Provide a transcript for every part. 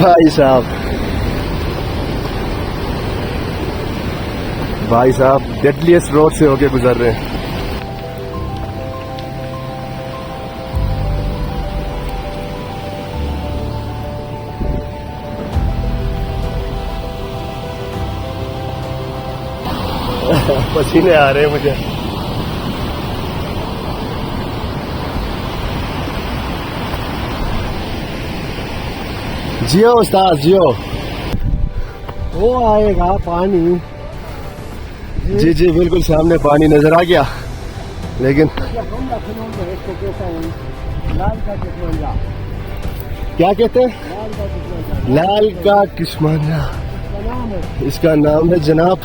भाई साहब deadliest road से होके गुजर रहे हैं। पसीने आ रहे हैं मुझे। जियो उस्ताद जियो। वो आएगा पानी। जी जी बिल्कुल सामने पानी नजर आ गया, लेकिन क्या कहते हैं? लाल का किस्माना इसका नाम है जनाब।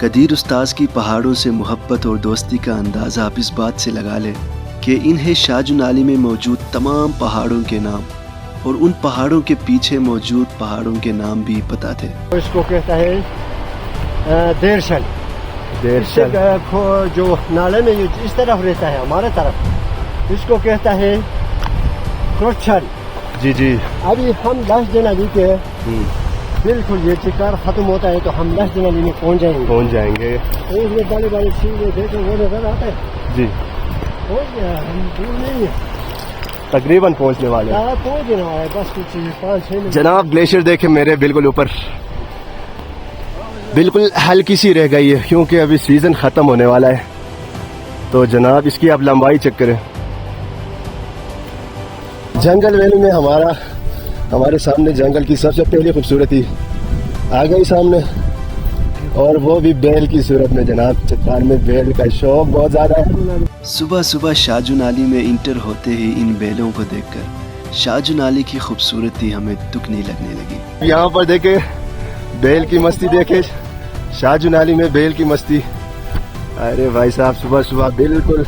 कदीर उस्ताद की पहाड़ों से मोहब्बत और दोस्ती का अंदाज़ा आप इस बात से लगा लें कि इन्हें शाहजुनाली में मौजूद तमाम पहाड़ों के नाम और उन पहाड़ों के पीछे मौजूद पहाड़ों के नाम भी पता थे। इसको कहता है देरशल। देरशल जो नाले में इस तरफ रहता है हमारे तरफ, इसको कहता है क्रोचल। जी जी। अभी हम लास्ट जनवरी के बिल्कुल ये शिकार खत्म होता है तो हम लास्ट जनवरी में पहुंच जाएंगे। उसमें बड़े बड़े चीजें देखे वो नजर आता है। जी पहुंच गया, हम दूर नहीं है, तकरीबन पहुंचने वाले हैं। पहुंचने वाले बस कुछ 5-6 मिनट। जनाब ग्लेशियर देखे मेरे बिल्कुल ऊपर, बिल्कुल हल्की सी रह गई है क्योंकि अभी सीजन खत्म होने वाला है। तो जनाब इसकी आप लंबाई चेक करें। जंगल वैली में हमारे सामने जंगल की सबसे पहली खूबसूरती आ गई सामने, और वो भी बैल की सूरत में। जनाब चट्टान में बैल का शौक बहुत ज्यादा है। सुबह सुबह शाहजुनाली में इंटर होते ही इन बैलों को देखकर शाहजुनाली की खूबसूरती हमें दुगनी लगने लगी। यहाँ पर देखे बैल की मस्ती, देखे शाहजुनाली में बैल की मस्ती। अरे भाई साहब सुबह सुबह बिल्कुल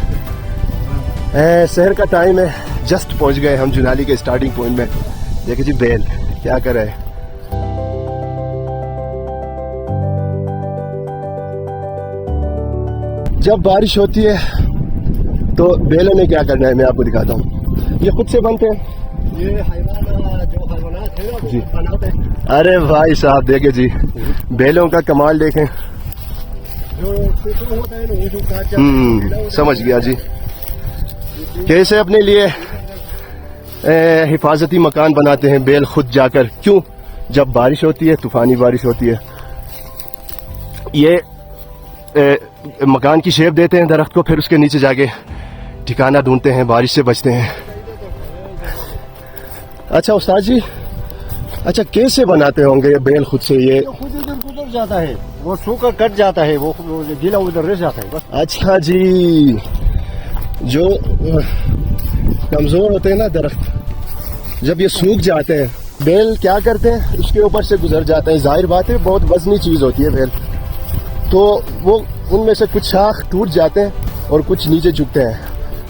शहर का टाइम है, जस्ट पहुंच गए हम जुनाली के स्टार्टिंग पॉइंट में। देखिए जी बैल क्या कर रहे हैं। जब बारिश होती है तो बैलों ने क्या करना है मैं आपको दिखाता हूँ। ये खुद से बनते हैं, ये हैवानात है ना जी। बनाते हैं। अरे भाई साहब देखे जी बैलों का कमाल देखें। जो होता है ना वो जो काचा समझ गया जी। कैसे अपने लिए हिफाजती मकान बनाते हैं बैल खुद जाकर। क्यों? जब बारिश होती है, तूफानी बारिश होती है, ये मकान की शेप देते हैं दरख्त को, फिर उसके नीचे जाके ठिकाना ढूंढते हैं, बारिश से बचते हैं। अच्छा उस्ताद जी, अच्छा कैसे बनाते होंगे ये बैल खुद से? ये खुद इधर गुजर जाता है, वो सूखा कट जाता है, वो गीला उधर रह जाता है बस। अच्छा जी, जो कमजोर होते हैं ना दरख्त, जब ये सूख जाते हैं बैल क्या करते हैं, उसके ऊपर से गुजर जाते हैं। जाहिर बात है बहुत वजनी चीज होती है बैल, तो वो उनमें से कुछ शाख टूट जाते हैं और कुछ नीचे झुकते हैं,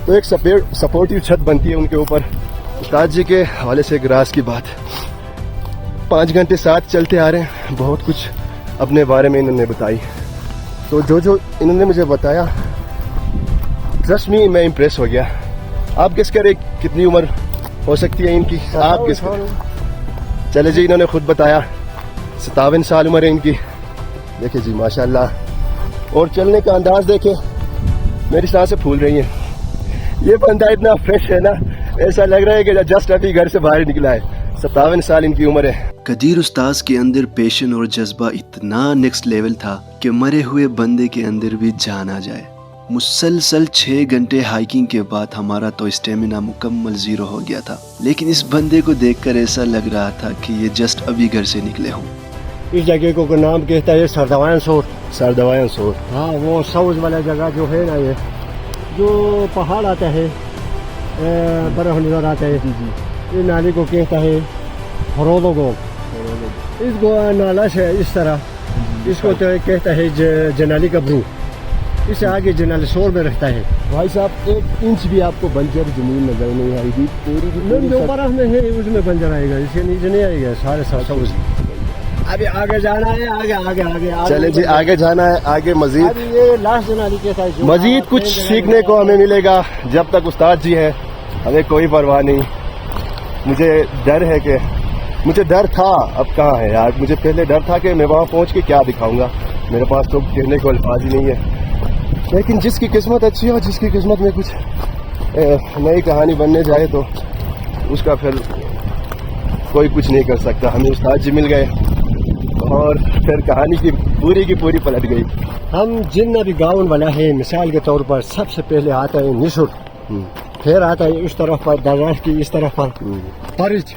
तो एक सपोर्टिव छत बनती है उनके ऊपर। उस्ताद जी के हवाले से ग्रास की बात, 5 घंटे साथ चलते आ रहे हैं, बहुत कुछ अपने बारे में इन्होंने बताई। तो जो इन्होंने मुझे बताया, ट्रस्ट मी मैं इम्प्रेस हो गया। आप किस करें कितनी उम्र हो सकती है इनकी? आप किस चले जी, इन्होंने खुद बताया 57 साल उम्र है इनकी। देखिए जी माशाल्लाह, और चलने का अंदाज देखे, मेरी सांसें फूल रही हैं। ये बंदा इतना फ्रेश है ना, ऐसा लग रहा है कि जस्ट अभी घर से बाहर निकला है। 57 साल इनकी उम्र है। कदीर उस्ताद के अंदर पैशन और जज्बा इतना नेक्स्ट लेवल था कि मरे हुए बंदे के अंदर भी जान आ जाए। मुसलसल 6 घंटे हाइकिंग के बाद हमारा तो स्टेमिना मुकम्मल 0 हो गया था, लेकिन इस बंदे को देखकर ऐसा लग रहा था कि ये जस्ट अभी घर से निकले हों। इस जगह को नाम कहता है सरदवायन सोर। सरदवायन सोर, हाँ, वो साउथ वाला जगह जो है ना, ये जो पहाड़ आता है बर्फ नजर आता है, ये नाले को कहता है हरोदोगो। इस नाला से इस तरह इसको तो कहता है जनाली का ब्रू। इससे आगे जनाली सोर में रहता है। भाई साहब 1 इंच भी आपको बंजर जमीन नजर नहीं आएगी। जो बर्फ में है उसमें बंजर आएगा, इसके नीचे नहीं आएगा। सारे सब अभी आगे जाना है, आगे चले जी, आगे जाना है, आगे मजीद। ये लास्ट जनाली कहता है, मजीद कुछ सीखने को हमें मिलेगा। जब तक उस्ताद जी है हमें कोई परवाह नहीं। मुझे डर है कि मुझे डर था, अब कहाँ है यार। मुझे पहले डर था कि मैं वहाँ पहुँच के क्या दिखाऊंगा, मेरे पास तो कहने को अल्फाज ही नहीं है। लेकिन जिसकी किस्मत अच्छी हो, जिसकी किस्मत में कुछ नई कहानी बनने जाए तो उसका फिर कोई कुछ नहीं कर सकता। हमें उस्ताद जी मिल गए और फिर कहानी की पूरी पलट गई। हम जितना भी गाँव वाला है, मिसाल के तौर पर सबसे पहले आता है निसुर, फिर आता है इस तरफ पर दराज की इस तरफ पर परिच,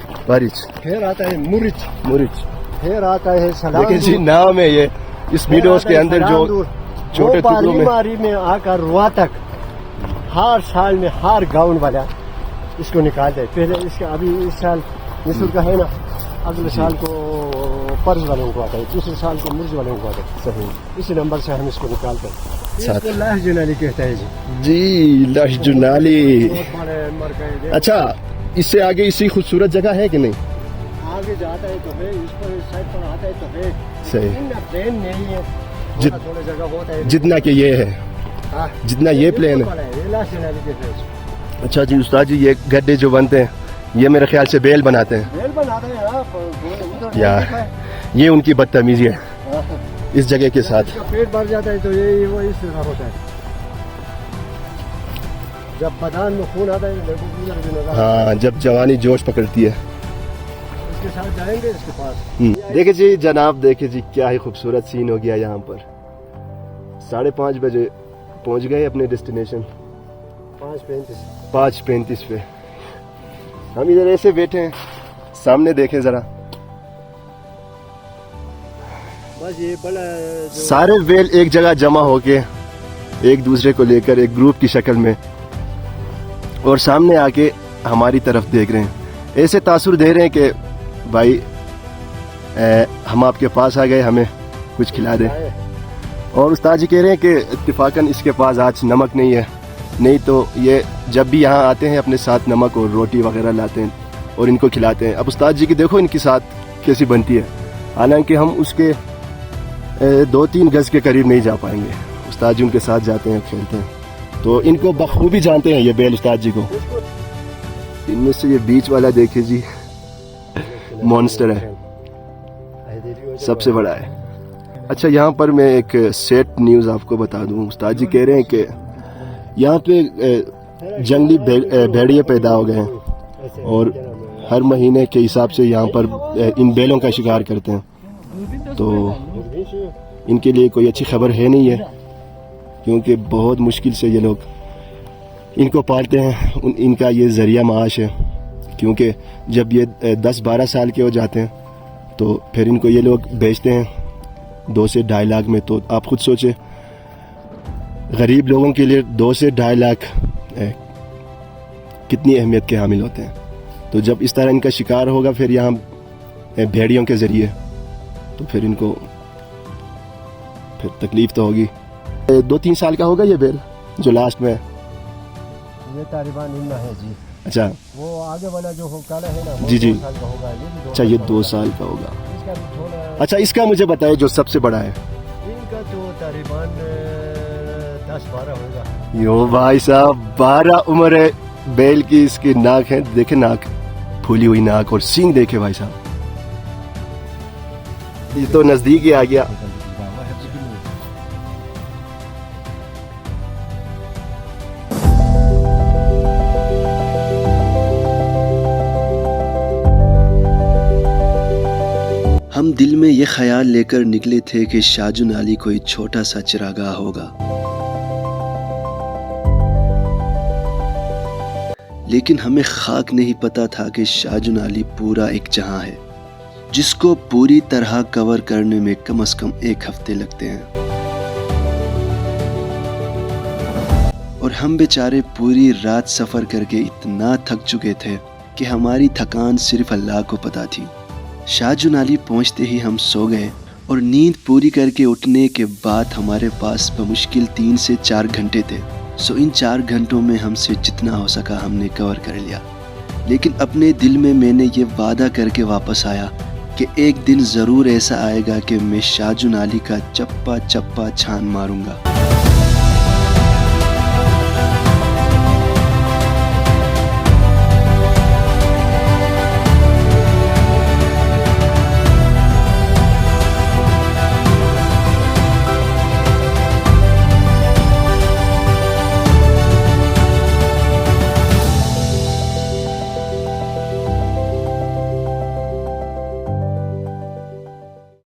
फिर आता है मुरिच, फिर आता है सलाम। लेकिन जी नाम है ये इस वीडियोस के अंदर जो छोटे टुकड़ों में बारी में आकर रुआ तक हर साल में हर गाँव वाला इसको निकालते हैं। पहले इसका अभी इस साल निसुर का है ना, अगले साल को पर्ज वालों को आता है, दूसरे साल को मुर्ज वालों को आता है। सही, इसी नंबर से हम इसको निकालते हैं। इसको लहजुनाली कहते हैं जी, लहजुनाली। बहुत बड़े मर गए। अच्छा, इससे आगे इसी खूबसूरत जगह है कि नहीं? आगे जाता है तो है, इस पर इस साइड पर आता है तो है। सही। इतना प्लेन नहीं है, थोड़ा जगह होता है जितना कि ये है, हाँ, जितना ये प्लेन है। ये लहजुनाली कहते हैं इसको। अच्छा जी उस्ताद जी, ये गड्ढे जो बनते हैं ये मेरे ख्याल से बेल बनाते हैं बेल बनाते हैं आप यार। ये उनकी बदतमीजी है इस जगह के साथ। इसका पेट भर जाता है तो ये वो इस तरह होता है। जब बदान में खून आता है देखो कूलर भी नजर आता है। हाँ, जब जवानी जोश पकड़ती है। इसके साथ जाएंगे इसके पास। देखिए जी जनाब, देखिए जी क्या ही खूबसूरत सीन हो गया यहाँ पर। 5:30 बजे पहुँच गए अपने डेस्टिनेशन 5:35 पे। हम इधर ऐसे बैठे हैं, सामने देखें जरा, बस ये बड़ा सारे वेल एक जगह जमा होके एक दूसरे को लेकर एक ग्रुप की शक्ल में और सामने आके हमारी तरफ देख रहे हैं। ऐसे तासुर दे रहे हैं कि भाई हम आपके पास आ गए, हमें कुछ खिला दें। और उस्ताद जी कह रहे हैं कि इत्तिफाकन इसके पास आज नमक नहीं है, नहीं तो ये जब भी यहाँ आते हैं अपने साथ नमक और रोटी वगैरह लाते हैं और इनको खिलाते हैं। अब उस्ताद जी की देखो इनकी साथ कैसी बनती है, हालांकि हम उसके 2-3 गज के करीब नहीं जा पाएंगे। उस्ताद जी उनके साथ जाते हैं, खेलते हैं, तो इनको बखूबी जानते हैं ये बेल उस्ताद जी को। इनमें से ये बीच वाला देखिए जी, मॉन्स्टर है, सबसे बड़ा है। अच्छा, यहाँ पर मैं एक सेट न्यूज़ आपको बता दूँ। उस्ताद जी कह रहे हैं कि यहाँ पे जंगली भेड़िए पैदा हो गए हैं और हर महीने के हिसाब से यहाँ पर इन बैलों का शिकार करते हैं। तो इनके लिए कोई अच्छी खबर है नहीं है, क्योंकि बहुत मुश्किल से ये लोग इनको पालते हैं। इनका ये ज़रिया माश है, क्योंकि जब ये 10-12 साल के हो जाते हैं तो फिर इनको ये लोग बेचते हैं 2 से 2.5 लाख में। तो आप खुद सोचें, गरीब लोगों के लिए 2 से 2.5 लाख कितनी अहमियत के हामिल होते हैं। तो जब इस तरह इनका शिकार होगा फिर यहाँ भेड़ियों के ज़रिए, तो फिर इनको फिर तकलीफ़ तो होगी। 2-3 साल का होगा ये बैल जो लास्ट में, ये तालिबान इनमें है जी। अच्छा, वो आगे वाला जो हो काला है ना, जी जी, 2 साल का होगा। ये भी 2 अच्छा ये 2 साल का होगा। इसका भी थोड़ा, अच्छा इसका मुझे बताइए जो सबसे बड़ा है। इनका तो तालिबान 10-12 होगा। यो भाई साहब, 12 उम्र है बैल की। इसकी नाक है, देखे नाक, फूली हुई नाक, और सींग देखे भाई साहब। ये तो नजदीक ही आ गया। हम दिल में ये ख्याल लेकर निकले थे कि शाजुन अली कोई छोटा सा चिरागाह होगा, लेकिन हमें खाक नहीं पता था कि शाजुन अली पूरा एक जहां है, जिसको पूरी तरह कवर करने में कम से कम 1 हफ्ते लगते हैं। और हम बेचारे पूरी रात सफ़र करके इतना थक चुके थे कि हमारी थकान सिर्फ अल्लाह को पता थी। शाजुन अली पहुंचते ही हम सो गए और नींद पूरी करके उठने के बाद हमारे पास बमुश्किल 3 से 4 घंटे थे। सो इन 4 घंटों में हमसे जितना हो सका हमने कवर कर लिया। लेकिन अपने दिल में मैंने ये वादा करके वापस आया कि एक दिन ज़रूर ऐसा आएगा कि मैं शाजुन अली का चप्पा चप्पा छान मारूंगा।